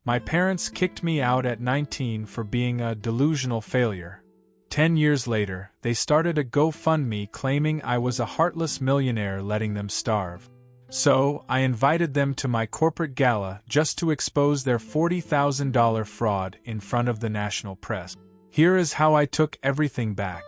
My parents kicked me out at 19 for being a delusional failure. 10 years later, they started a GoFundMe claiming I was a heartless millionaire letting them starve. So, I invited them to my corporate gala just to expose their $40,000 fraud in front of the national press. Here is how I took everything back.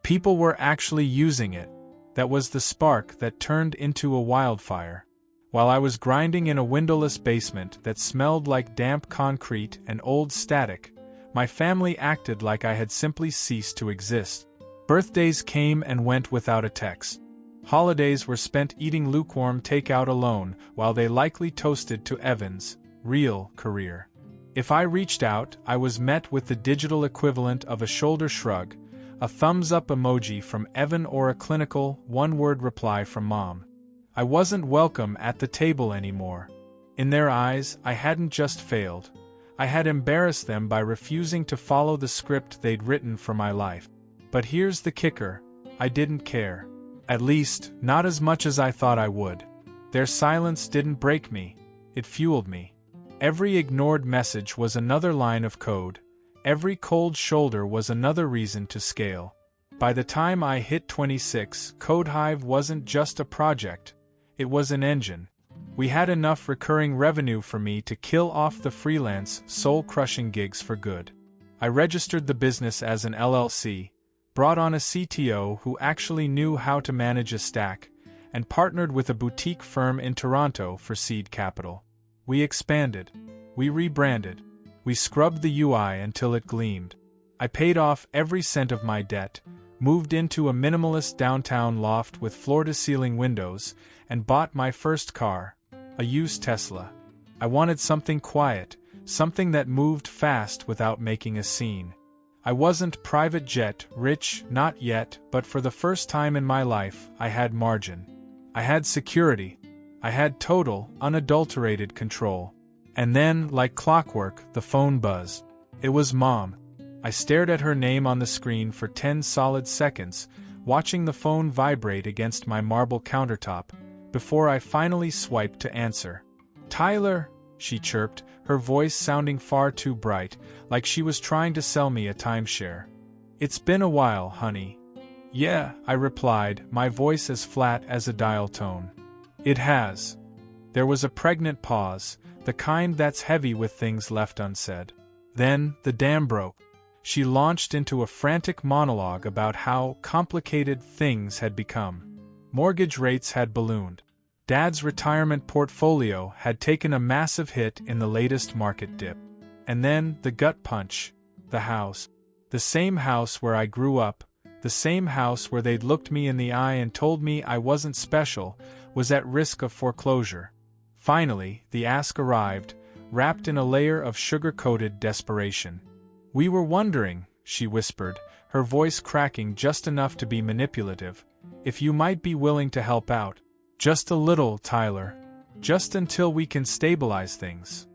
People were actually using it. That was the spark that turned into a wildfire. While I was grinding in a windowless basement that smelled like damp concrete and old static, my family acted like I had simply ceased to exist. Birthdays came and went without a text. Holidays were spent eating lukewarm takeout alone while they likely toasted to Evan's real career. If I reached out, I was met with the digital equivalent of a shoulder shrug, a thumbs-up emoji from Evan, or a clinical, one-word reply from Mom. I wasn't welcome at the table anymore. In their eyes, I hadn't just failed. I had embarrassed them by refusing to follow the script they'd written for my life. But here's the kicker: I didn't care. At least, not as much as I thought I would. Their silence didn't break me, it fueled me. Every ignored message was another line of code. Every cold shoulder was another reason to scale. By the time I hit 26, CodeHive wasn't just a project, it was an engine. We had enough recurring revenue for me to kill off the freelance, soul-crushing gigs for good. I registered the business as an LLC, brought on a CTO who actually knew how to manage a stack, and partnered with a boutique firm in Toronto for seed capital. We expanded. We rebranded. We scrubbed the UI until it gleamed. I paid off every cent of my debt, moved into a minimalist downtown loft with floor-to-ceiling windows, and bought my first car, a used Tesla. I wanted something quiet, something that moved fast without making a scene. I wasn't private jet rich, not yet, but for the first time in my life, I had margin. I had security. I had total, unadulterated control. And then, like clockwork, the phone buzzed. It was Mom. I stared at her name on the screen for 10 solid seconds, watching the phone vibrate against my marble countertop, before I finally swiped to answer. "Tyler," she chirped, her voice sounding far too bright, like she was trying to sell me a timeshare. "It's been a while, honey." "Yeah," I replied, my voice as flat as a dial tone. "It has." There was a pregnant pause, the kind that's heavy with things left unsaid. Then, the dam broke. She launched into a frantic monologue about how complicated things had become. Mortgage rates had ballooned. Dad's retirement portfolio had taken a massive hit in the latest market dip. And then, the gut punch. The house. The same house where I grew up, the same house where they'd looked me in the eye and told me I wasn't special, was at risk of foreclosure. Finally, the ask arrived, wrapped in a layer of sugar-coated desperation. "We were wondering," she whispered, her voice cracking just enough to be manipulative, "if you might be willing to help out. Just a little, Tyler. Just until we can stabilize things."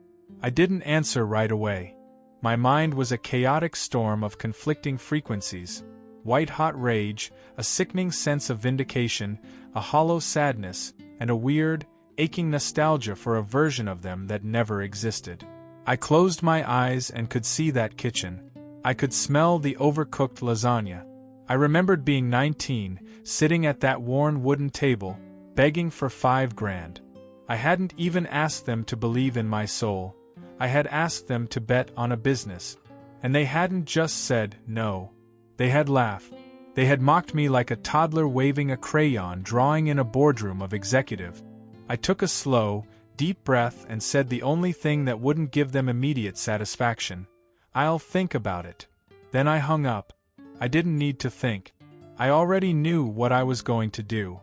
I didn't answer right away. My mind was a chaotic storm of conflicting frequencies, white-hot rage, a sickening sense of vindication, a hollow sadness, and a weird, aching nostalgia for a version of them that never existed. I closed my eyes and could see that kitchen. I could smell the overcooked lasagna. I remembered being 19, sitting at that worn wooden table, begging for $5,000. I hadn't even asked them to believe in my soul. I had asked them to bet on a business. And they hadn't just said no. They had laughed. They had mocked me like a toddler waving a crayon drawing in a boardroom of executive. I took a slow, deep breath and said the only thing that wouldn't give them immediate satisfaction: "I'll think about it." Then I hung up. I didn't need to think. I already knew what I was going to do.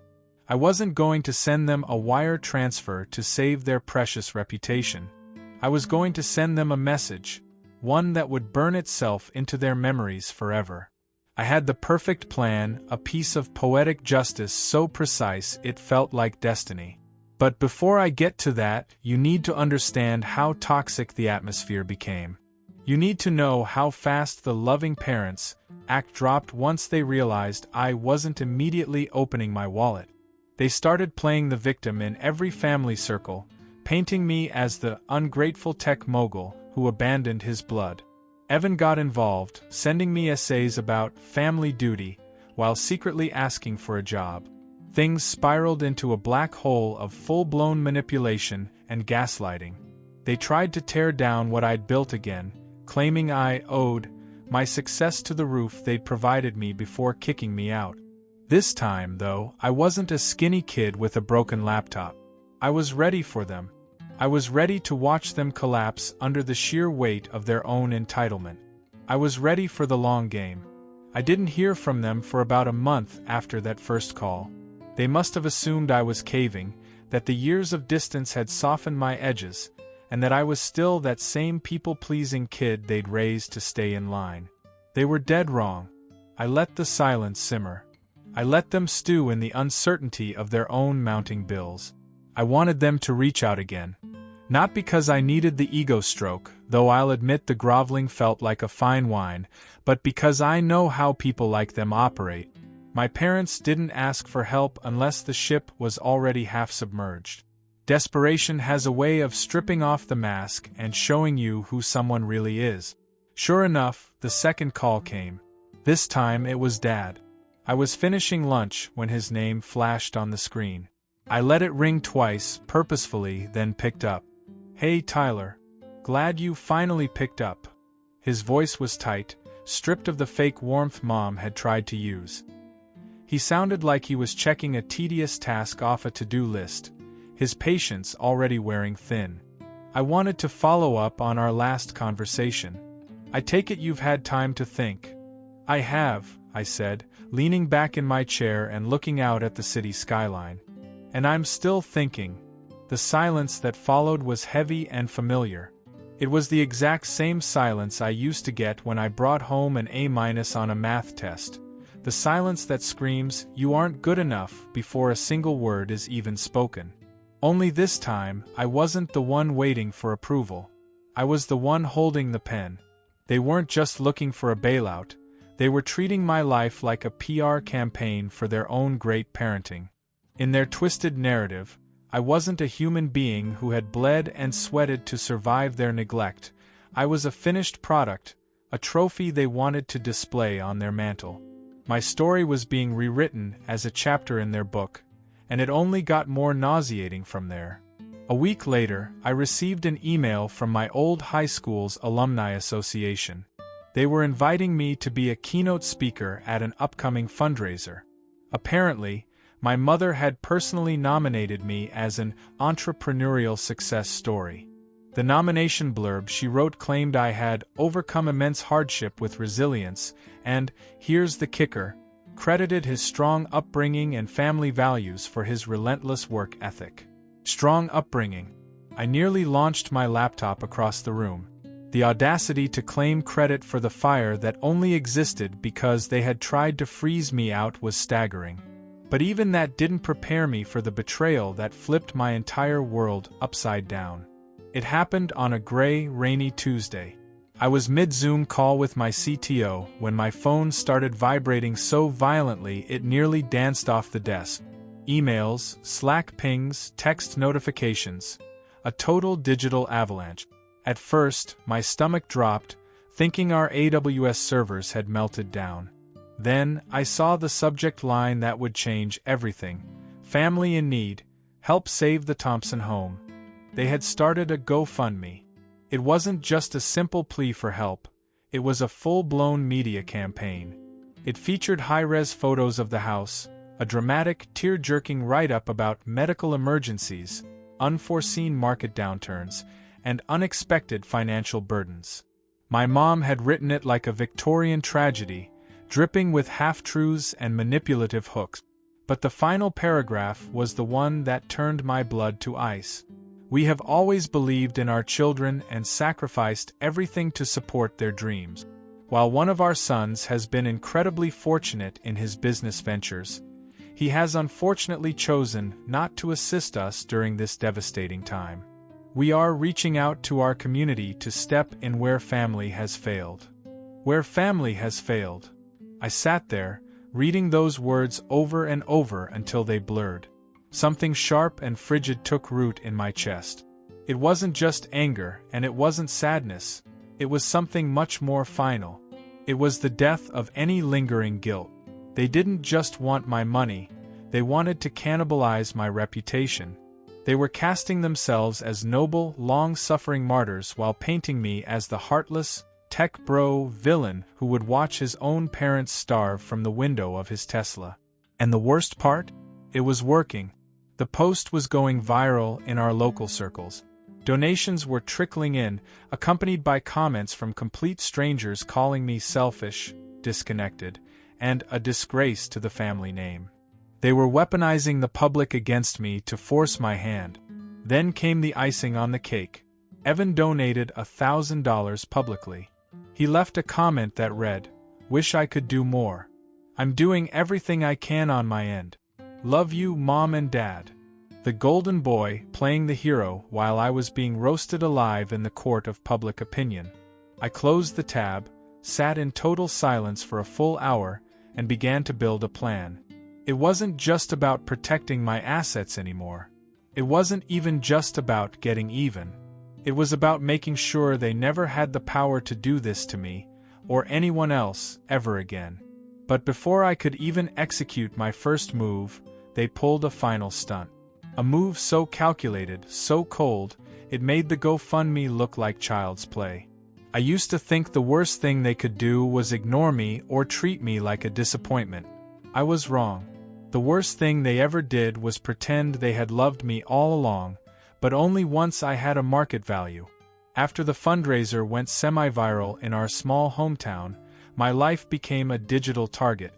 I wasn't going to send them a wire transfer to save their precious reputation. I was going to send them a message, one that would burn itself into their memories forever. I had the perfect plan, a piece of poetic justice so precise it felt like destiny. But before I get to that, you need to understand how toxic the atmosphere became. You need to know how fast the loving parents' act dropped once they realized I wasn't immediately opening my wallet. They started playing the victim in every family circle, painting me as the ungrateful tech mogul who abandoned his blood. Evan got involved, sending me essays about family duty, while secretly asking for a job. Things spiraled into a black hole of full-blown manipulation and gaslighting. They tried to tear down what I'd built again, claiming I owed my success to the roof they'd provided me before kicking me out. This time, though, I wasn't a skinny kid with a broken laptop. I was ready for them. I was ready to watch them collapse under the sheer weight of their own entitlement. I was ready for the long game. I didn't hear from them for about a month after that first call. They must have assumed I was caving, that the years of distance had softened my edges, and that I was still that same people-pleasing kid they'd raised to stay in line. They were dead wrong. I let the silence simmer. I let them stew in the uncertainty of their own mounting bills. I wanted them to reach out again. Not because I needed the ego stroke, though I'll admit the groveling felt like a fine wine, but because I know how people like them operate. My parents didn't ask for help unless the ship was already half submerged. Desperation has a way of stripping off the mask and showing you who someone really is. Sure enough, the second call came. This time it was Dad. I was finishing lunch when his name flashed on the screen. I let it ring twice, purposefully, then picked up. "Hey Tyler. Glad you finally picked up." His voice was tight, stripped of the fake warmth Mom had tried to use. He sounded like he was checking a tedious task off a to-do list, his patience already wearing thin. I wanted to follow up on our last conversation. "I take it you've had time to think." "I have," I said, leaning back in my chair and looking out at the city skyline. "And I'm still thinking." The silence that followed was heavy and familiar. It was the exact same silence I used to get when I brought home an A- on a math test. The silence that screams, "You aren't good enough," before a single word is even spoken. Only this time, I wasn't the one waiting for approval. I was the one holding the pen. They weren't just looking for a bailout. They were treating my life like a PR campaign for their own great parenting. In their twisted narrative, I wasn't a human being who had bled and sweated to survive their neglect. I was a finished product, a trophy they wanted to display on their mantle. My story was being rewritten as a chapter in their book, and it only got more nauseating from there. A week later, I received an email from my old high school's alumni association. They were inviting me to be a keynote speaker at an upcoming fundraiser. Apparently, my mother had personally nominated me as an entrepreneurial success story. The nomination blurb she wrote claimed I had overcome immense hardship with resilience and, here's the kicker, credited his strong upbringing and family values for his relentless work ethic. Strong upbringing. I nearly launched my laptop across the room. The audacity to claim credit for the fire that only existed because they had tried to freeze me out was staggering. But even that didn't prepare me for the betrayal that flipped my entire world upside down. It happened on a gray, rainy Tuesday. I was mid-Zoom call with my CTO when my phone started vibrating so violently it nearly danced off the desk. Emails, Slack pings, text notifications. A total digital avalanche. At first, my stomach dropped, thinking our AWS servers had melted down. Then, I saw the subject line that would change everything. Family in need. Help save the Thompson home. They had started a GoFundMe. It wasn't just a simple plea for help. It was a full-blown media campaign. It featured high-res photos of the house, a dramatic, tear-jerking write-up about medical emergencies, unforeseen market downturns, and unexpected financial burdens. My mom had written it like a Victorian tragedy, dripping with half-truths and manipulative hooks. But the final paragraph was the one that turned my blood to ice. "We have always believed in our children and sacrificed everything to support their dreams. While one of our sons has been incredibly fortunate in his business ventures, he has unfortunately chosen not to assist us during this devastating time. We are reaching out to our community to step in where family has failed." Where family has failed. I sat there, reading those words over and over until they blurred. Something sharp and frigid took root in my chest. It wasn't just anger, and it wasn't sadness. It was something much more final. It was the death of any lingering guilt. They didn't just want my money, they wanted to cannibalize my reputation. They were casting themselves as noble, long-suffering martyrs while painting me as the heartless, tech bro villain who would watch his own parents starve from the window of his Tesla. And the worst part? It was working. The post was going viral in our local circles. Donations were trickling in, accompanied by comments from complete strangers calling me selfish, disconnected, and a disgrace to the family name. They were weaponizing the public against me to force my hand. Then came the icing on the cake. Evan donated $1,000 publicly. He left a comment that read, "Wish I could do more. I'm doing everything I can on my end. Love you, Mom and Dad." The golden boy playing the hero while I was being roasted alive in the court of public opinion. I closed the tab, sat in total silence for a full hour, and began to build a plan. It wasn't just about protecting my assets anymore. It wasn't even just about getting even. It was about making sure they never had the power to do this to me, or anyone else, ever again. But before I could even execute my first move, they pulled a final stunt. A move so calculated, so cold, it made the GoFundMe look like child's play. I used to think the worst thing they could do was ignore me or treat me like a disappointment. I was wrong. The worst thing they ever did was pretend they had loved me all along, but only once I had a market value. After the fundraiser went semi-viral in our small hometown, my life became a digital target.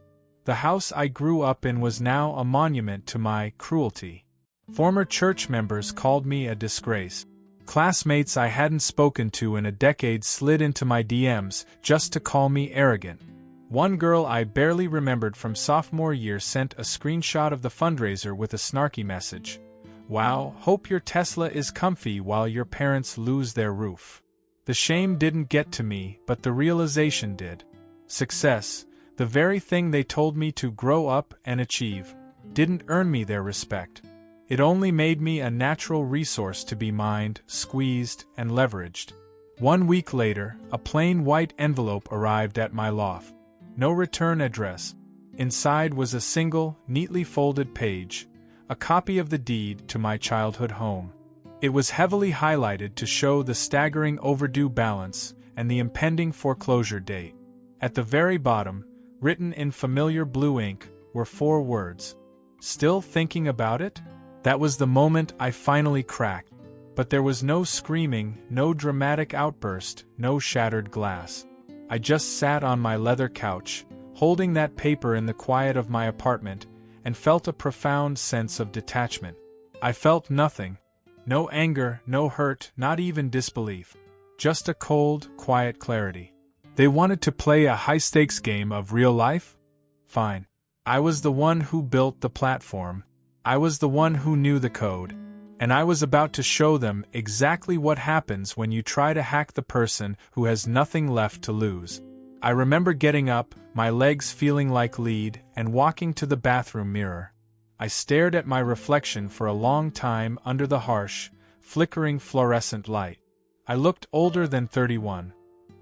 The house I grew up in was now a monument to my cruelty. Former church members called me a disgrace. Classmates I hadn't spoken to in a decade slid into my DMs just to call me arrogant. One girl I barely remembered from sophomore year sent a screenshot of the fundraiser with a snarky message. "Wow, hope your Tesla is comfy while your parents lose their roof." The shame didn't get to me, but the realization did. Success, the very thing they told me to grow up and achieve, didn't earn me their respect. It only made me a natural resource to be mined, squeezed, and leveraged. 1 week later, a plain white envelope arrived at my loft. No return address. Inside was a single, neatly folded page, a copy of the deed to my childhood home. It was heavily highlighted to show the staggering overdue balance and the impending foreclosure date. At the very bottom, written in familiar blue ink, were 4 words. "Still thinking about it?" That was the moment I finally cracked. But there was no screaming, no dramatic outburst, no shattered glass. I just sat on my leather couch, holding that paper in the quiet of my apartment, and felt a profound sense of detachment. I felt nothing. No anger, no hurt, not even disbelief. Just a cold, quiet clarity. They wanted to play a high-stakes game of real life? Fine. I was the one who built the platform. I was the one who knew the code. And I was about to show them exactly what happens when you try to hack the person who has nothing left to lose. I remember getting up, my legs feeling like lead, and walking to the bathroom mirror. I stared at my reflection for a long time under the harsh, flickering fluorescent light. I looked older than 31.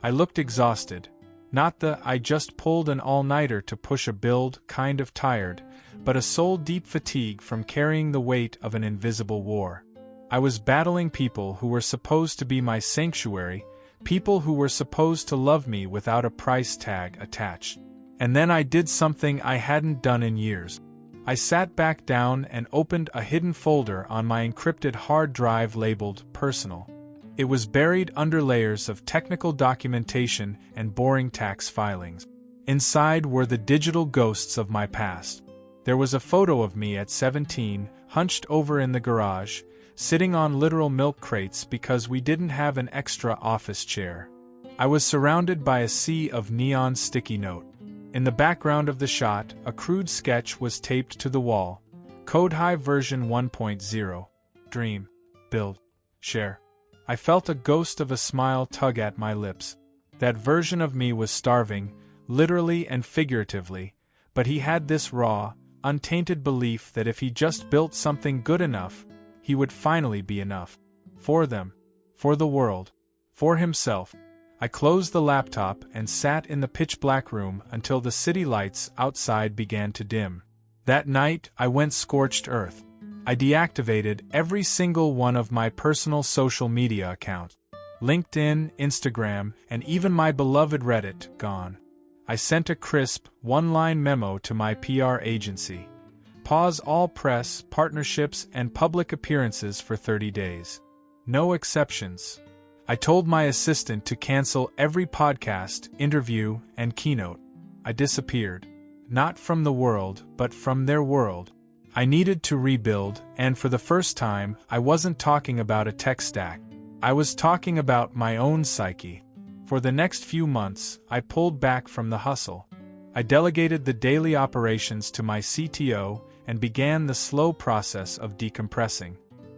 I looked exhausted. Not the "I just pulled an all-nighter to push a build" kind of tired, but a soul-deep fatigue from carrying the weight of an invisible war. I was battling people who were supposed to be my sanctuary, people who were supposed to love me without a price tag attached. And then I did something I hadn't done in years. I sat back down and opened a hidden folder on my encrypted hard drive labeled "Personal." It was buried under layers of technical documentation and boring tax filings. Inside were the digital ghosts of my past. There was a photo of me at 17, hunched over in the garage, sitting on literal milk crates because we didn't have an extra office chair. I was surrounded by a sea of neon sticky note. In the background of the shot, a crude sketch was taped to the wall. Code High version 1.0. Dream. Build. Share. I felt a ghost of a smile tug at my lips. That version of me was starving, literally and figuratively, but he had this raw, untainted belief that if he just built something good enough, he would finally be enough. For them. For the world. For himself. I closed the laptop and sat in the pitch-black room until the city lights outside began to dim. That night, I went scorched earth. I deactivated every single one of my personal social media accounts. LinkedIn, Instagram, and even my beloved Reddit, gone. I sent a crisp, one-line memo to my PR agency. Pause all press, partnerships, and public appearances for 30 days. No exceptions. I told my assistant to cancel every podcast, interview, and keynote. I disappeared. Not from the world, but from their world. I needed to rebuild, and for the first time, I wasn't talking about a tech stack. I was talking about my own psyche. For the next few months, I pulled back from the hustle. I delegated the daily operations to my CTO and began the slow process of decompressing.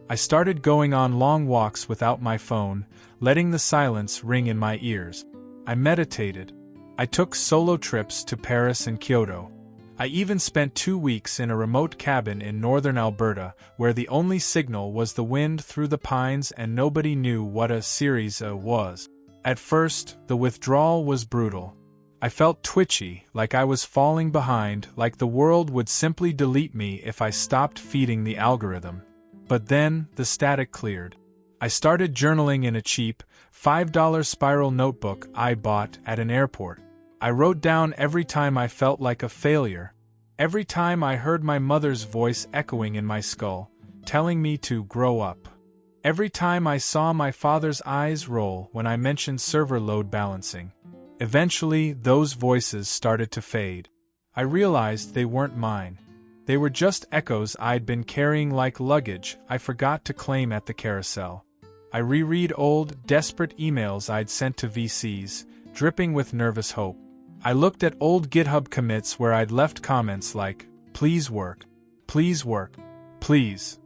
I started going on long walks without my phone, letting the silence ring in my ears. I meditated. I took solo trips to Paris and Kyoto. I even spent 2 weeks in a remote cabin in northern Alberta, where the only signal was the wind through the pines and nobody knew what a series was. At first, the withdrawal was brutal. I felt twitchy, like I was falling behind, like the world would simply delete me if I stopped feeding the algorithm. But then, the static cleared. I started journaling in a cheap, $5 spiral notebook I bought at an airport. I wrote down every time I felt like a failure. Every time I heard my mother's voice echoing in my skull, telling me to grow up. Every time I saw my father's eyes roll when I mentioned server load balancing. Eventually, those voices started to fade. I realized they weren't mine. They were just echoes I'd been carrying like luggage I forgot to claim at the carousel. I reread old, desperate emails I'd sent to VCs, dripping with nervous hope. I looked at old GitHub commits where I'd left comments like, "Please work. Please work. Please."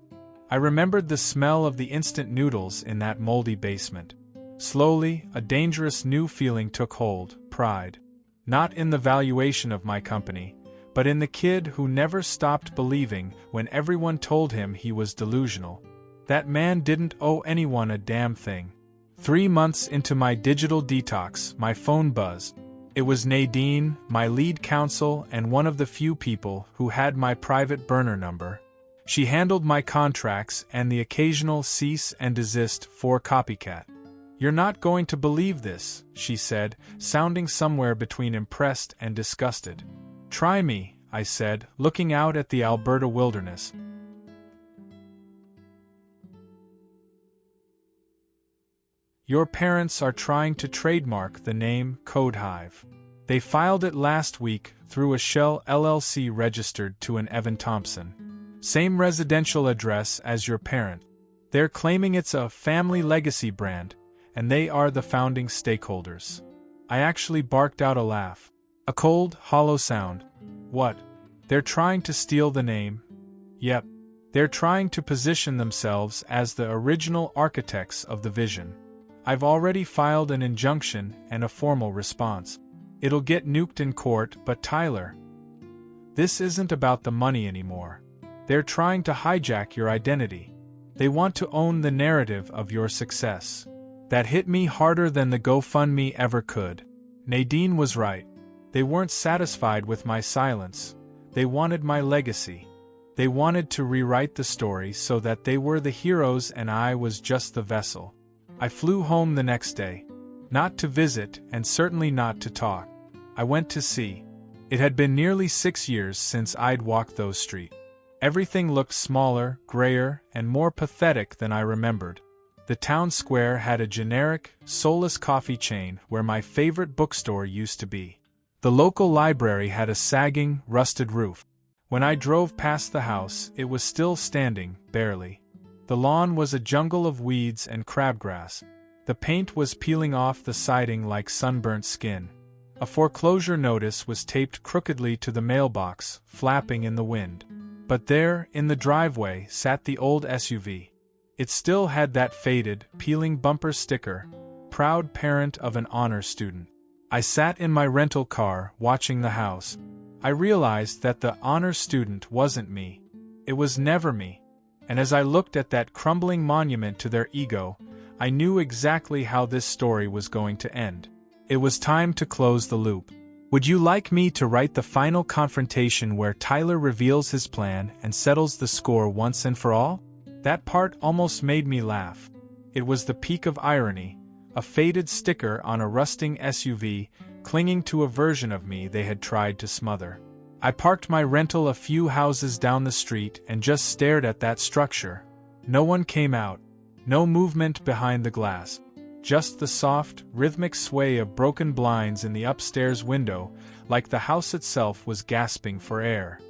I remembered the smell of the instant noodles in that moldy basement. Slowly, a dangerous new feeling took hold, pride. Not in the valuation of my company, but in the kid who never stopped believing when everyone told him he was delusional. That man didn't owe anyone a damn thing. 3 months into my digital detox, my phone buzzed. It was Nadine, my lead counsel and one of the few people who had my private burner number. She handled my contracts and the occasional cease and desist for copycat. "You're not going to believe this," she said, sounding somewhere between impressed and disgusted. "Try me," I said, looking out at the Alberta wilderness. "Your parents are trying to trademark the name Codehive. They filed it last week through a Shell LLC registered to an Evan Thompson. Same residential address as your parent. They're claiming it's a family legacy brand, and they are the founding stakeholders." I actually barked out a laugh. A cold, hollow sound. What? They're trying to steal the name? Yep. They're trying to position themselves as the original architects of the vision. I've already filed an injunction and a formal response. It'll get nuked in court, but Tyler, this isn't about the money anymore. They're trying to hijack your identity. They want to own the narrative of your success. That hit me harder than the GoFundMe ever could. Nadine was right. They weren't satisfied with my silence. They wanted my legacy. They wanted to rewrite the story so that they were the heroes and I was just the vessel. I flew home the next day. Not to visit, and certainly not to talk. I went to see. It had been nearly 6 years since I'd walked those streets. Everything looked smaller, grayer, and more pathetic than I remembered. The town square had a generic, soulless coffee chain where my favorite bookstore used to be. The local library had a sagging, rusted roof. When I drove past the house, it was still standing, barely. The lawn was a jungle of weeds and crabgrass. The paint was peeling off the siding like sunburnt skin. A foreclosure notice was taped crookedly to the mailbox, flapping in the wind. But there, in the driveway, sat the old SUV. It still had that faded, peeling bumper sticker, "Proud parent of an honor student." I sat in my rental car, watching the house. I realized that the honor student wasn't me. It was never me. And as I looked at that crumbling monument to their ego, I knew exactly how this story was going to end. It was time to close the loop. Would you like me to write the final confrontation where Tyler reveals his plan and settles the score once and for all? That part almost made me laugh. It was the peak of irony, a faded sticker on a rusting SUV, clinging to a version of me they had tried to smother. I parked my rental a few houses down the street and just stared at that structure. No one came out. No movement behind the glass. Just the soft, rhythmic sway of broken blinds in the upstairs window, like the house itself was gasping for air.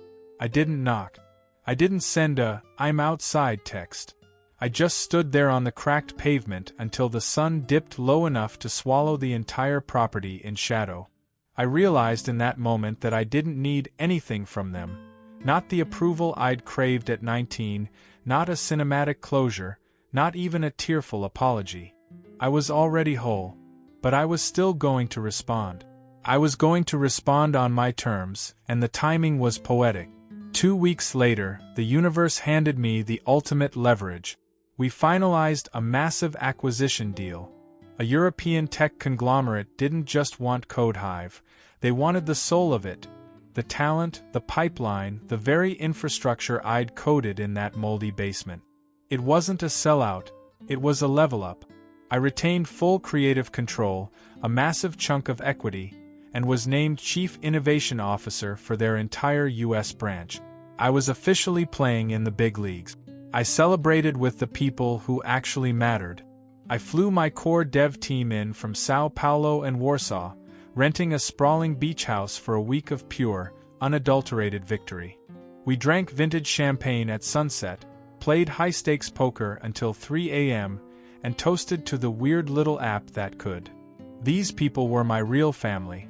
I didn't knock. I didn't send a "I'm outside" text. I just stood there on the cracked pavement until the sun dipped low enough to swallow the entire property in shadow. I realized in that moment that I didn't need anything from them. Not the approval I'd craved at 19, not a cinematic closure, not even a tearful apology. I was already whole, but I was still going to respond. I was going to respond on my terms, and the timing was poetic. 2 weeks later, the universe handed me the ultimate leverage. We finalized a massive acquisition deal. A European tech conglomerate didn't just want CodeHive, they wanted the soul of it. The talent, the pipeline, the very infrastructure I'd coded in that moldy basement. It wasn't a sellout, it was a level up. I retained full creative control, a massive chunk of equity, and was named Chief Innovation Officer for their entire US branch. I was officially playing in the big leagues. I celebrated with the people who actually mattered. I flew my core dev team in from Sao Paulo and Warsaw, renting a sprawling beach house for a week of pure, unadulterated victory. We drank vintage champagne at sunset, played high-stakes poker until 3 a.m., and toasted to the weird little app that could. These people were my real family,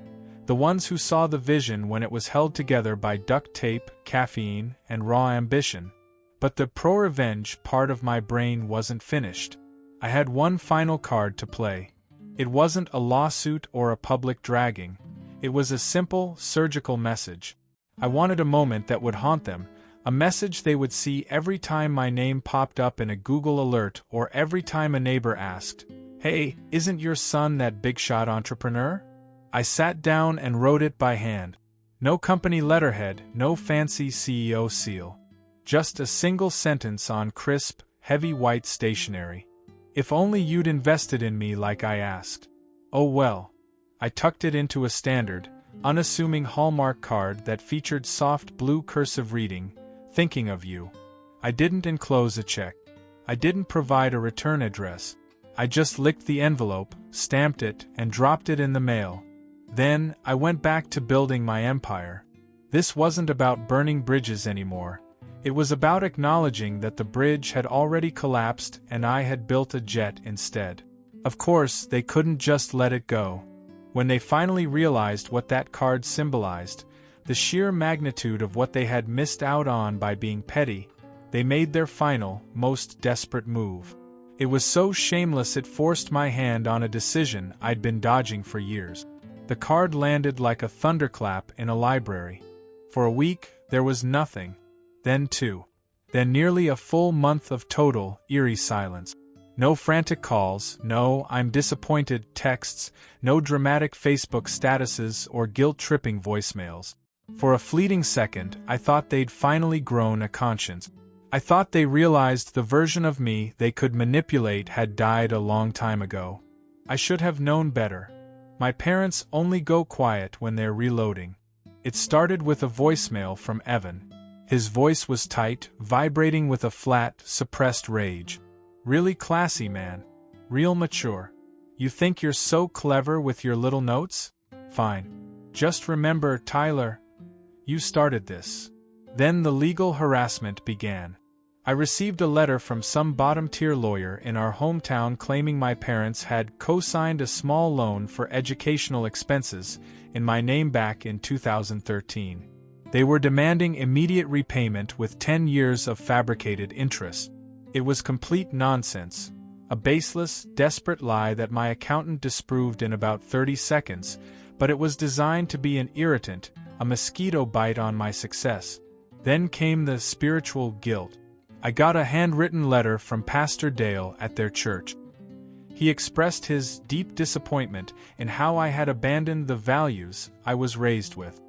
the ones who saw the vision when it was held together by duct tape, caffeine, and raw ambition. But the pro-revenge part of my brain wasn't finished. I had one final card to play. It wasn't a lawsuit or a public dragging. It was a simple, surgical message. I wanted a moment that would haunt them, a message they would see every time my name popped up in a Google alert or every time a neighbor asked, "Hey, isn't your son that big-shot entrepreneur?" I sat down and wrote it by hand. No company letterhead, no fancy CEO seal. Just a single sentence on crisp, heavy white stationery. If only you'd invested in me like I asked. Oh well. I tucked it into a standard, unassuming Hallmark card that featured soft blue cursive reading, "Thinking of you." I didn't enclose a check. I didn't provide a return address. I just licked the envelope, stamped it, and dropped it in the mail. Then, I went back to building my empire. This wasn't about burning bridges anymore. It was about acknowledging that the bridge had already collapsed and I had built a jet instead. Of course, they couldn't just let it go. When they finally realized what that card symbolized, the sheer magnitude of what they had missed out on by being petty, they made their final, most desperate move. It was so shameless it forced my hand on a decision I'd been dodging for years. The card landed like a thunderclap in a library. For a week, there was nothing. Then 2. Then nearly a full month of total, eerie silence. No frantic calls, no "I'm disappointed" texts, no dramatic Facebook statuses or guilt-tripping voicemails. For a fleeting second, I thought they'd finally grown a conscience. I thought they realized the version of me they could manipulate had died a long time ago. I should have known better. My parents only go quiet when they're reloading. It started with a voicemail from Evan. His voice was tight, vibrating with a flat, suppressed rage. "Really classy, man. Real mature. You think you're so clever with your little notes? Fine. Just remember, Tyler, you started this." Then the legal harassment began. I received a letter from some bottom-tier lawyer in our hometown claiming my parents had co-signed a small loan for educational expenses in my name back in 2013. They were demanding immediate repayment with 10 years of fabricated interest. It was complete nonsense, a baseless, desperate lie that my accountant disproved in about 30 seconds, but it was designed to be an irritant, a mosquito bite on my success. Then came the spiritual guilt. I got a handwritten letter from Pastor Dale at their church. He expressed his deep disappointment in how I had abandoned the values I was raised with.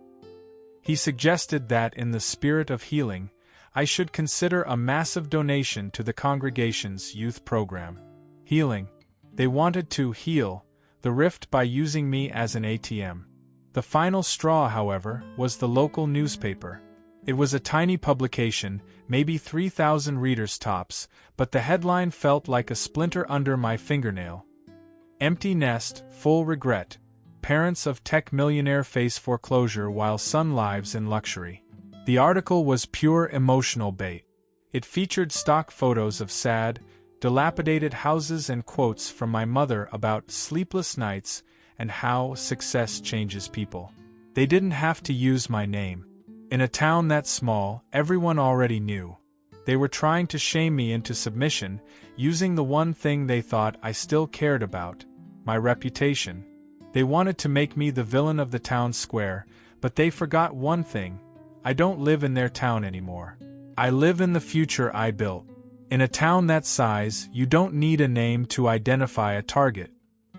He suggested that, in the spirit of healing, I should consider a massive donation to the congregation's youth program. Healing. They wanted to heal the rift by using me as an ATM. The final straw, however, was the local newspaper. It was a tiny publication, maybe 3,000 readers tops, but the headline felt like a splinter under my fingernail. Empty nest, full regret. Parents of tech millionaire face foreclosure while son lives in luxury. The article was pure emotional bait. It featured stock photos of sad, dilapidated houses and quotes from my mother about sleepless nights and how success changes people. They didn't have to use my name. In a town that small, everyone already knew. They were trying to shame me into submission, using the one thing they thought I still cared about, my reputation. They wanted to make me the villain of the town square, but they forgot one thing. I don't live in their town anymore. I live in the future I built. In a town that size, you don't need a name to identify a target.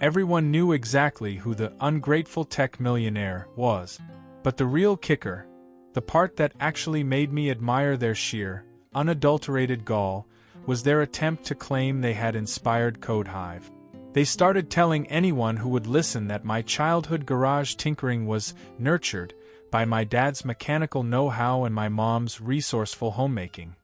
Everyone knew exactly who the ungrateful tech millionaire was. But the real kicker, the part that actually made me admire their sheer, unadulterated gall, was their attempt to claim they had inspired Code Hive. They started telling anyone who would listen that my childhood garage tinkering was nurtured by my dad's mechanical know-how and my mom's resourceful homemaking.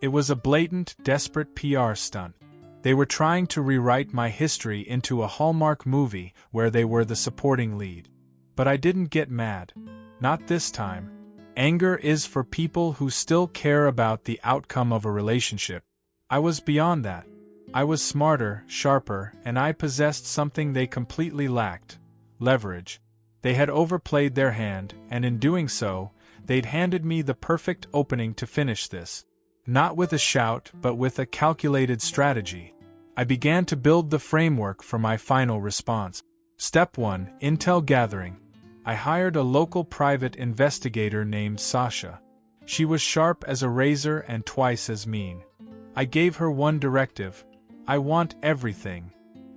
It was a blatant, desperate PR stunt. They were trying to rewrite my history into a Hallmark movie where they were the supporting lead. But I didn't get mad. Not this time. Anger is for people who still care about the outcome of a relationship. I was beyond that. I was smarter, sharper, and I possessed something they completely lacked: leverage. They had overplayed their hand, and in doing so, they'd handed me the perfect opening to finish this. Not with a shout, but with a calculated strategy. I began to build the framework for my final response. Step 1: Intel gathering. I hired a local private investigator named Sasha. She was sharp as a razor and twice as mean. I gave her one directive: I want everything.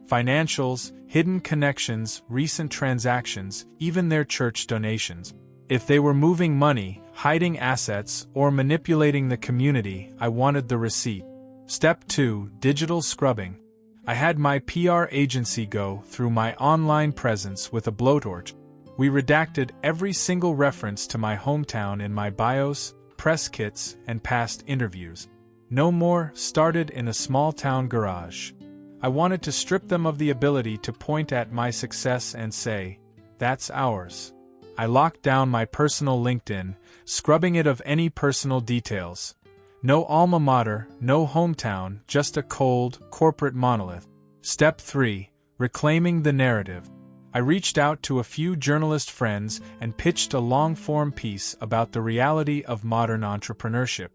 Financials, hidden connections, recent transactions, even their church donations. If they were moving money, hiding assets, or manipulating the community, I wanted the receipt. Step 2: Digital scrubbing. I had my PR agency go through my online presence with a blowtorch. We redacted every single reference to my hometown in my bios, press kits, and past interviews. No more started in a small-town garage. I wanted to strip them of the ability to point at my success and say, "That's ours." I locked down my personal LinkedIn, scrubbing it of any personal details. No alma mater, no hometown, just a cold, corporate monolith. Step 3: Reclaiming the narrative. I reached out to a few journalist friends and pitched a long-form piece about the reality of modern entrepreneurship.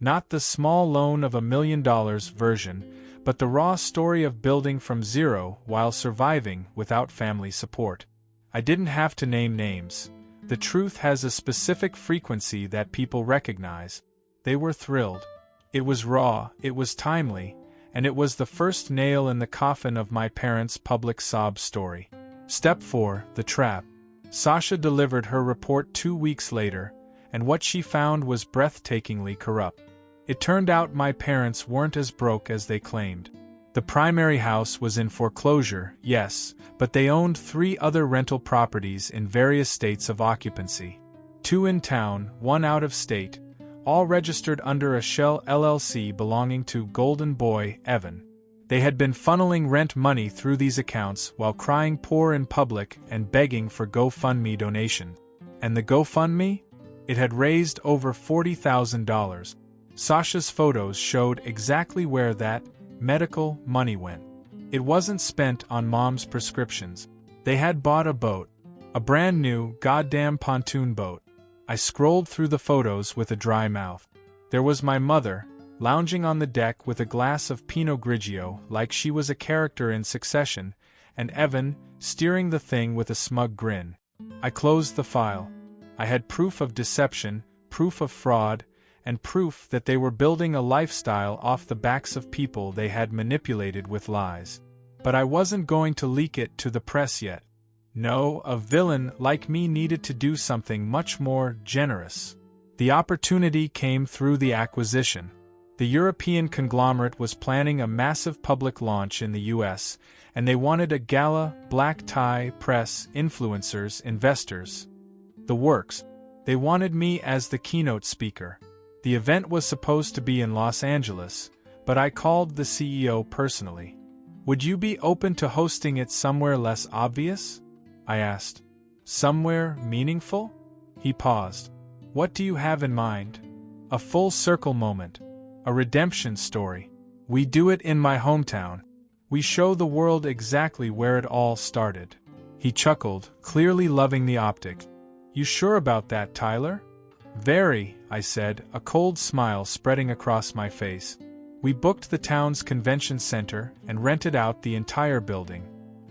Not the small loan of $1 million version, but the raw story of building from zero while surviving without family support. I didn't have to name names. The truth has a specific frequency that people recognize. They were thrilled. It was raw, it was timely, and it was the first nail in the coffin of my parents' public sob story. Step 4: The trap. Sasha delivered her report 2 weeks later, and what she found was breathtakingly corrupt. It turned out my parents weren't as broke as they claimed. The primary house was in foreclosure, yes, but they owned 3 other rental properties in various states of occupancy. 2 in town, 1 out of state, all registered under a shell LLC belonging to Golden Boy Evan. They had been funneling rent money through these accounts while crying poor in public and begging for GoFundMe donations. And the GoFundMe? It had raised over $40,000. Sasha's photos showed exactly where that medical money went. It wasn't spent on mom's prescriptions. They had bought a boat. A brand new, goddamn pontoon boat. I scrolled through the photos with a dry mouth. There was my mother, lounging on the deck with a glass of Pinot Grigio like she was a character in Succession, and Evan, steering the thing with a smug grin. I closed the file. I had proof of deception, proof of fraud, and proof that they were building a lifestyle off the backs of people they had manipulated with lies. But I wasn't going to leak it to the press yet. No, a villain like me needed to do something much more generous. The opportunity came through the acquisition. The European conglomerate was planning a massive public launch in the US, and they wanted a gala, black tie, press, influencers, investors. The works. They wanted me as the keynote speaker. The event was supposed to be in Los Angeles, but I called the CEO personally. "Would you be open to hosting it somewhere less obvious?" I asked. "Somewhere meaningful?" He paused. "What do you have in mind?" "A full circle moment. A redemption story. We do it in my hometown. We show the world exactly where it all started." He chuckled, clearly loving the optic. "You sure about that, Tyler?" "Very," I said, a cold smile spreading across my face. We booked the town's convention center and rented out the entire building.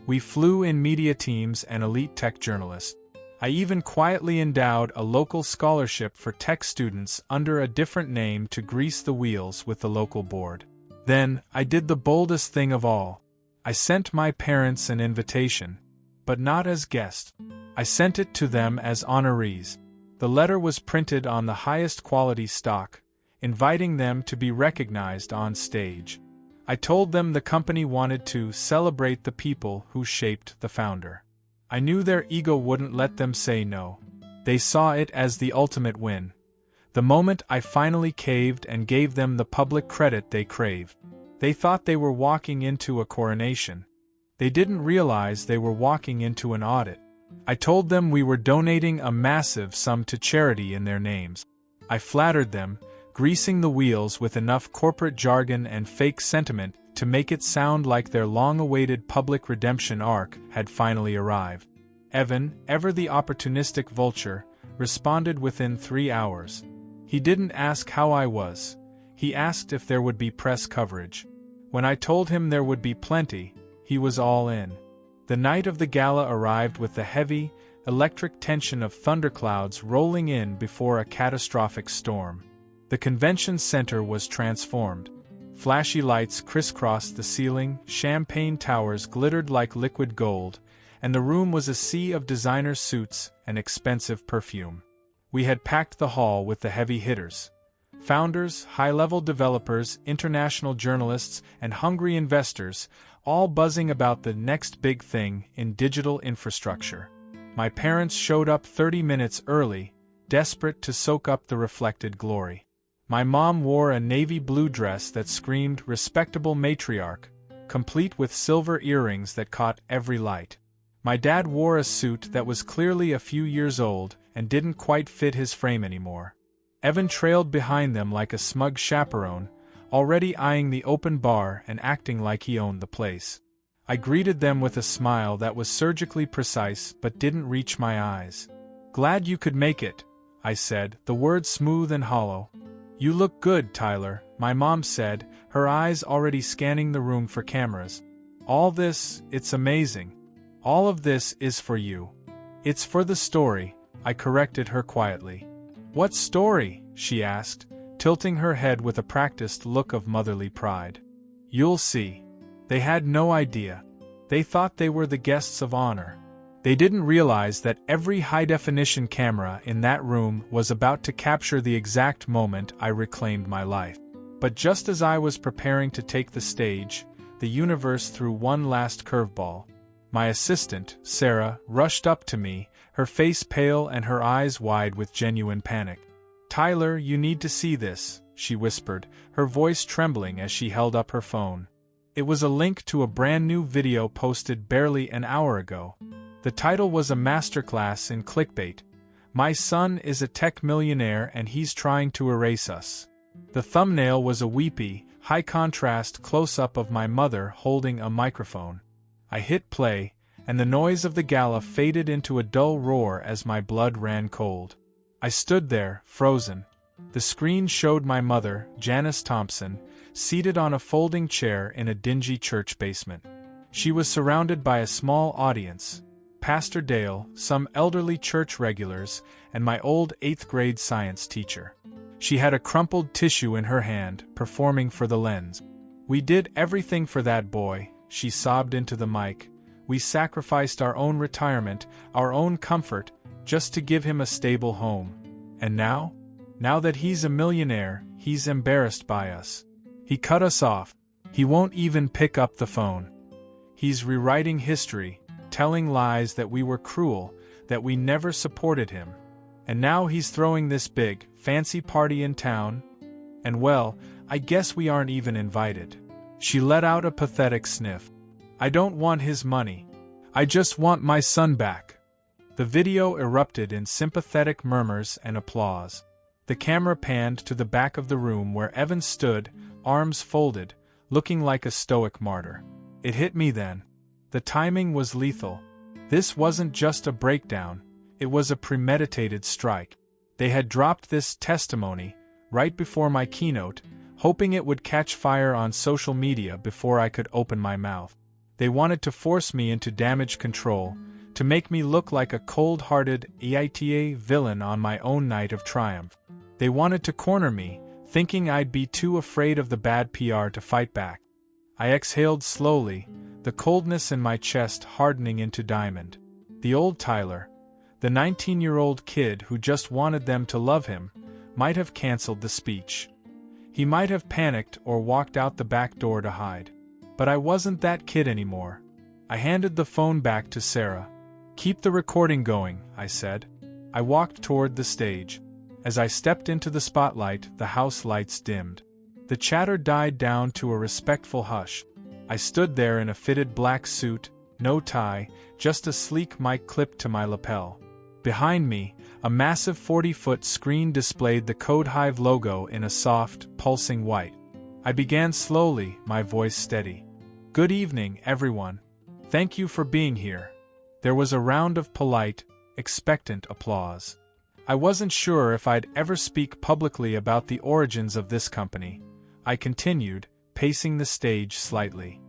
We flew in media teams and elite tech journalists. I even quietly endowed a local scholarship for tech students under a different name to grease the wheels with the local board. Then, I did the boldest thing of all. I sent my parents an invitation, but not as guests. I sent it to them as honorees. The letter was printed on the highest quality stock, inviting them to be recognized on stage. I told them the company wanted to celebrate the people who shaped the founder. I knew their ego wouldn't let them say no. They saw it as the ultimate win. The moment I finally caved and gave them the public credit they craved. They thought they were walking into a coronation. They didn't realize they were walking into an audit. I told them we were donating a massive sum to charity in their names. I flattered them, greasing the wheels with enough corporate jargon and fake sentiment to make it sound like their long-awaited public redemption arc had finally arrived. Evan, ever the opportunistic vulture, responded within 3 hours. He didn't ask how I was. He asked if there would be press coverage. When I told him there would be plenty, he was all in. The night of the gala arrived with the heavy, electric tension of thunderclouds rolling in before a catastrophic storm. The convention center was transformed. Flashy lights crisscrossed the ceiling, champagne towers glittered like liquid gold, and the room was a sea of designer suits and expensive perfume. We had packed the hall with the heavy hitters. Founders, high-level developers, international journalists, and hungry investors, all buzzing about the next big thing in digital infrastructure. My parents showed up 30 minutes early, desperate to soak up the reflected glory. My mom wore a navy blue dress that screamed respectable matriarch, complete with silver earrings that caught every light. My dad wore a suit that was clearly a few years old and didn't quite fit his frame anymore. Evan trailed behind them like a smug chaperone, already eyeing the open bar and acting like he owned the place. I greeted them with a smile that was surgically precise but didn't reach my eyes. "Glad you could make it," I said, the words smooth and hollow. "You look good, Tyler," my mom said, her eyes already scanning the room for cameras. "All this, it's amazing. All of this is for you." "It's for the story," I corrected her quietly. "What story?" she asked, tilting her head with a practiced look of motherly pride. "You'll see." They had no idea. They thought they were the guests of honor. They didn't realize that every high-definition camera in that room was about to capture the exact moment I reclaimed my life. But just as I was preparing to take the stage, the universe threw one last curveball. My assistant, Sarah, rushed up to me, her face pale and her eyes wide with genuine panic. "Tyler, you need to see this," she whispered, her voice trembling as she held up her phone. It was a link to a brand new video posted barely an hour ago. The title was a masterclass in clickbait. "My son is a tech millionaire and he's trying to erase us." The thumbnail was a weepy, high-contrast close-up of my mother holding a microphone. I hit play, and the noise of the gala faded into a dull roar as my blood ran cold. I stood there, frozen. The screen showed my mother, Janice Thompson, seated on a folding chair in a dingy church basement. She was surrounded by a small audience: Pastor Dale, some elderly church regulars, and my old 8th-grade science teacher. She had a crumpled tissue in her hand, performing for the lens. "We did everything for that boy," she sobbed into the mic. "We sacrificed our own retirement, our own comfort, just to give him a stable home. And now? Now that he's a millionaire, he's embarrassed by us. He cut us off. He won't even pick up the phone. He's rewriting history, telling lies that we were cruel, that we never supported him. And now he's throwing this big, fancy party in town. And well, I guess we aren't even invited." She let out a pathetic sniff. "I don't want his money. I just want my son back." The video erupted in sympathetic murmurs and applause. The camera panned to the back of the room where Evan stood, arms folded, looking like a stoic martyr. It hit me then. The timing was lethal. This wasn't just a breakdown, it was a premeditated strike. They had dropped this testimony right before my keynote, hoping it would catch fire on social media before I could open my mouth. They wanted to force me into damage control, to make me look like a cold-hearted EITA villain on my own night of triumph. They wanted to corner me, thinking I'd be too afraid of the bad PR to fight back. I exhaled slowly, the coldness in my chest hardening into diamond. The old Tyler, the 19-year-old kid who just wanted them to love him, might have canceled the speech. He might have panicked or walked out the back door to hide. But I wasn't that kid anymore. I handed the phone back to Sarah. "Keep the recording going," I said. I walked toward the stage. As I stepped into the spotlight, the house lights dimmed. The chatter died down to a respectful hush. I stood there in a fitted black suit, no tie, just a sleek mic clipped to my lapel. Behind me, a massive 40-foot screen displayed the Code Hive logo in a soft, pulsing white. I began slowly, my voice steady. "Good evening, everyone. Thank you for being here." There was a round of polite, expectant applause. I wasn't sure if I'd ever speak publicly about the origins of this company. I continued, pacing the stage slightly.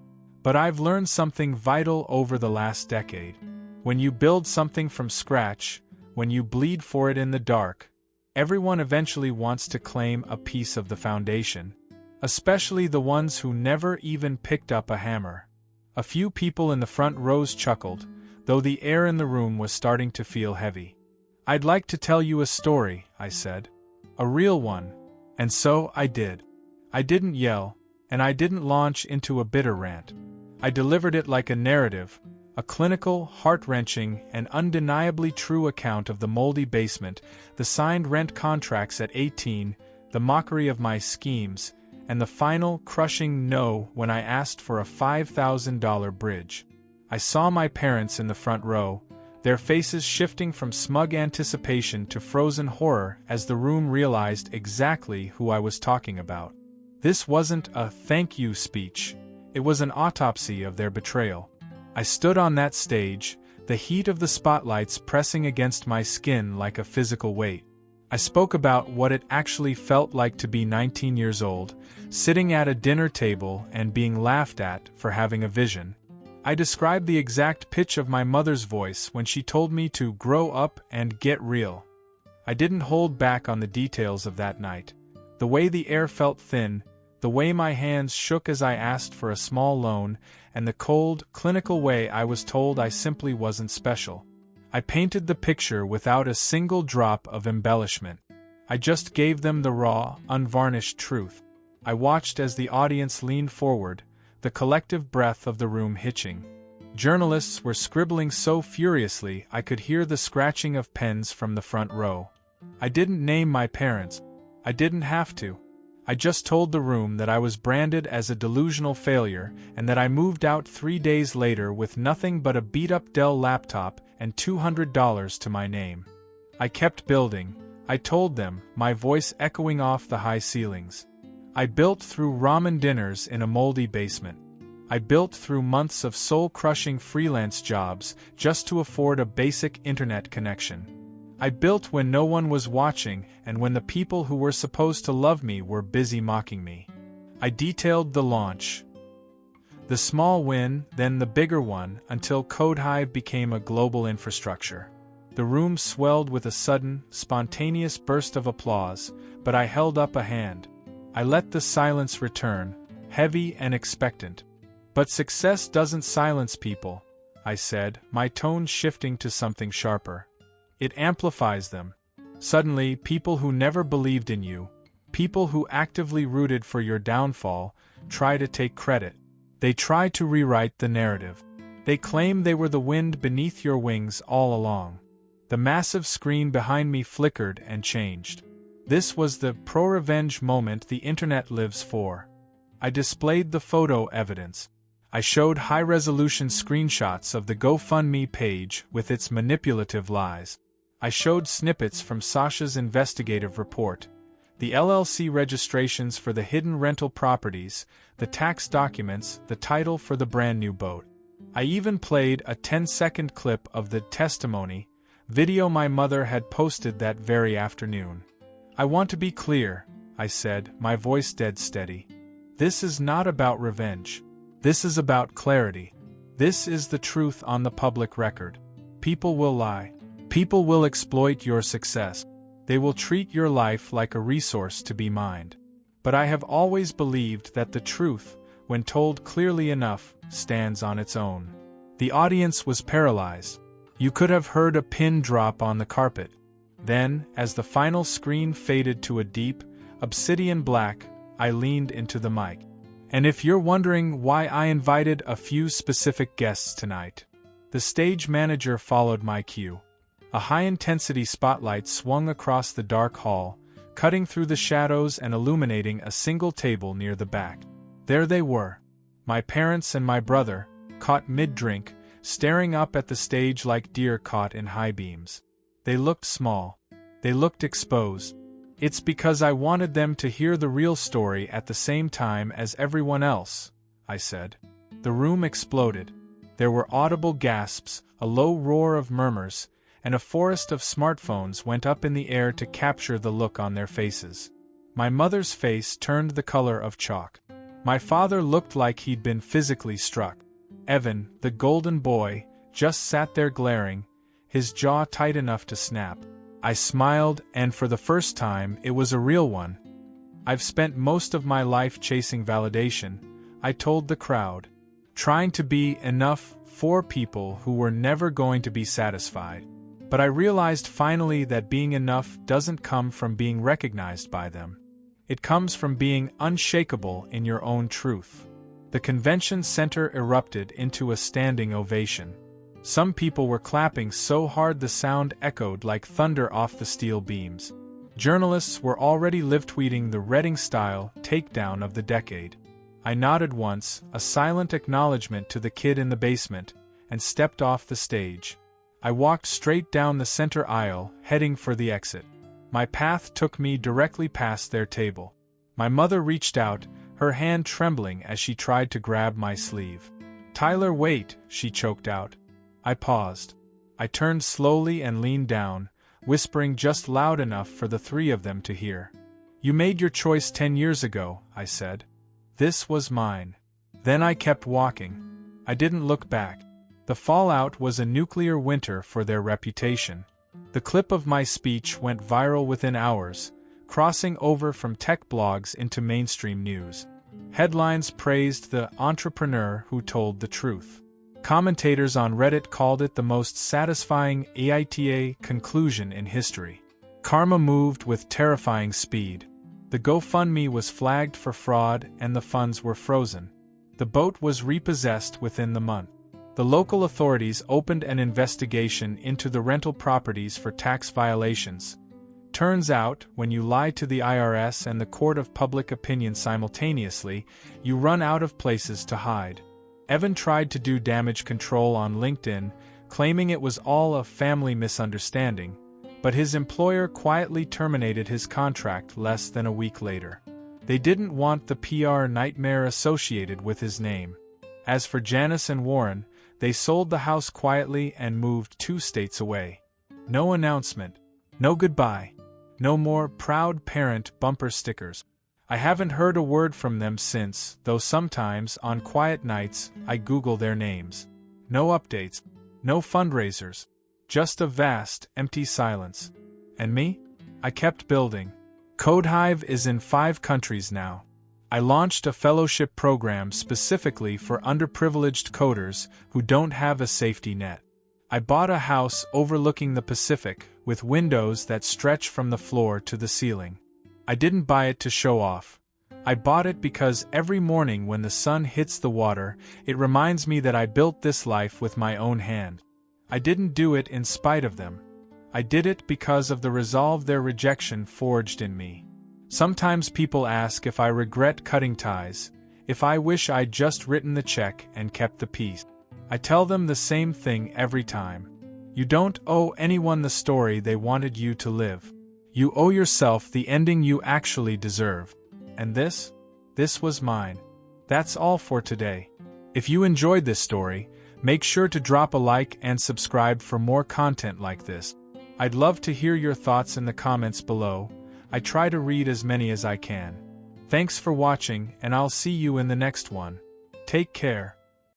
"But I've learned something vital over the last decade. When you build something from scratch, when you bleed for it in the dark, everyone eventually wants to claim a piece of the foundation, especially the ones who never even picked up a hammer." A few people in the front rows chuckled, though the air in the room was starting to feel heavy. "I'd like to tell you a story," I said. "A real one." And so I did. I didn't yell, and I didn't launch into a bitter rant. I delivered it like a narrative, a clinical, heart-wrenching, and undeniably true account of the moldy basement, the signed rent contracts at 18, the mockery of my schemes, and the final, crushing no when I asked for a $5,000 bridge. I saw my parents in the front row, their faces shifting from smug anticipation to frozen horror as the room realized exactly who I was talking about. This wasn't a thank you speech, it was an autopsy of their betrayal. I stood on that stage, the heat of the spotlights pressing against my skin like a physical weight. I spoke about what it actually felt like to be 19 years old, sitting at a dinner table and being laughed at for having a vision. I described the exact pitch of my mother's voice when she told me to grow up and get real. I didn't hold back on the details of that night. The way the air felt thin, the way my hands shook as I asked for a small loan, and the cold, clinical way I was told I simply wasn't special. I painted the picture without a single drop of embellishment. I just gave them the raw, unvarnished truth. I watched as the audience leaned forward, the collective breath of the room hitching. Journalists were scribbling so furiously I could hear the scratching of pens from the front row. I didn't name my parents. I didn't have to. I just told the room that I was branded as a delusional failure and that I moved out 3 days later with nothing but a beat-up Dell laptop and $200 to my name. I kept building, I told them, my voice echoing off the high ceilings. I built through ramen dinners in a moldy basement. I built through months of soul-crushing freelance jobs just to afford a basic internet connection. I built when no one was watching and when the people who were supposed to love me were busy mocking me. I detailed the launch. The small win, then the bigger one, until Code Hive became a global infrastructure. The room swelled with a sudden, spontaneous burst of applause, but I held up a hand. I let the silence return, heavy and expectant. "But success doesn't silence people," I said, my tone shifting to something sharper. "It amplifies them. Suddenly, people who never believed in you, people who actively rooted for your downfall, try to take credit. They try to rewrite the narrative. They claim they were the wind beneath your wings all along." The massive screen behind me flickered and changed. This was the pro-revenge moment the internet lives for. I displayed the photo evidence. I showed high-resolution screenshots of the GoFundMe page with its manipulative lies. I showed snippets from Sasha's investigative report, the LLC registrations for the hidden rental properties, the tax documents, the title for the brand new boat. I even played a 10-second clip of the testimony video my mother had posted that very afternoon. "I want to be clear," I said, my voice dead steady. "This is not about revenge. This is about clarity. This is the truth on the public record. People will lie. People will exploit your success. They will treat your life like a resource to be mined. But I have always believed that the truth, when told clearly enough, stands on its own." The audience was paralyzed. You could have heard a pin drop on the carpet. Then, as the final screen faded to a deep, obsidian black, I leaned into the mic. "And if you're wondering why I invited a few specific guests tonight," the stage manager followed my cue. A high-intensity spotlight swung across the dark hall, cutting through the shadows and illuminating a single table near the back. There they were, my parents and my brother, caught mid-drink, staring up at the stage like deer caught in high beams. They looked small. They looked exposed. "It's because I wanted them to hear the real story at the same time as everyone else," I said. The room exploded. There were audible gasps, a low roar of murmurs, and a forest of smartphones went up in the air to capture the look on their faces. My mother's face turned the color of chalk. My father looked like he'd been physically struck. Evan, the golden boy, just sat there glaring, his jaw tight enough to snap. I smiled, and for the first time, it was a real one. "I've spent most of my life chasing validation," I told the crowd, "trying to be enough for people who were never going to be satisfied. But I realized finally that being enough doesn't come from being recognized by them. It comes from being unshakable in your own truth." The convention center erupted into a standing ovation. Some people were clapping so hard the sound echoed like thunder off the steel beams. Journalists were already live-tweeting the Reading-style takedown of the decade. I nodded once, a silent acknowledgement to the kid in the basement, and stepped off the stage. I walked straight down the center aisle, heading for the exit. My path took me directly past their table. My mother reached out, her hand trembling as she tried to grab my sleeve. "Tyler, wait," she choked out. I paused. I turned slowly and leaned down, whispering just loud enough for the three of them to hear. "You made your choice 10 years ago," I said. "This was mine." Then I kept walking. I didn't look back. The fallout was a nuclear winter for their reputation. The clip of my speech went viral within hours, crossing over from tech blogs into mainstream news. Headlines praised the entrepreneur who told the truth. Commentators on Reddit called it the most satisfying AITA conclusion in history. Karma moved with terrifying speed. The GoFundMe was flagged for fraud and the funds were frozen. The boat was repossessed within the month. The local authorities opened an investigation into the rental properties for tax violations. Turns out, when you lie to the IRS and the court of public opinion simultaneously, you run out of places to hide. Evan tried to do damage control on LinkedIn, claiming it was all a family misunderstanding, but his employer quietly terminated his contract less than a week later. They didn't want the PR nightmare associated with his name. As for Janice and Warren, they sold the house quietly and moved 2 states away. No announcement. No goodbye. No more proud parent bumper stickers. I haven't heard a word from them since, though sometimes, on quiet nights, I Google their names. No updates. No fundraisers. Just a vast, empty silence. And me? I kept building. CodeHive is in 5 countries now. I launched a fellowship program specifically for underprivileged coders who don't have a safety net. I bought a house overlooking the Pacific, with windows that stretch from the floor to the ceiling. I didn't buy it to show off. I bought it because every morning when the sun hits the water, it reminds me that I built this life with my own hand. I didn't do it in spite of them. I did it because of the resolve their rejection forged in me. Sometimes people ask if I regret cutting ties, if I wish I'd just written the check and kept the peace. I tell them the same thing every time. You don't owe anyone the story they wanted you to live. You owe yourself the ending you actually deserve. And this was mine. That's all for today. If you enjoyed this story, make sure to drop a like and subscribe for more content like this. I'd love to hear your thoughts in the comments below. I try to read as many as I can. Thanks for watching, and I'll see you in the next one. Take care.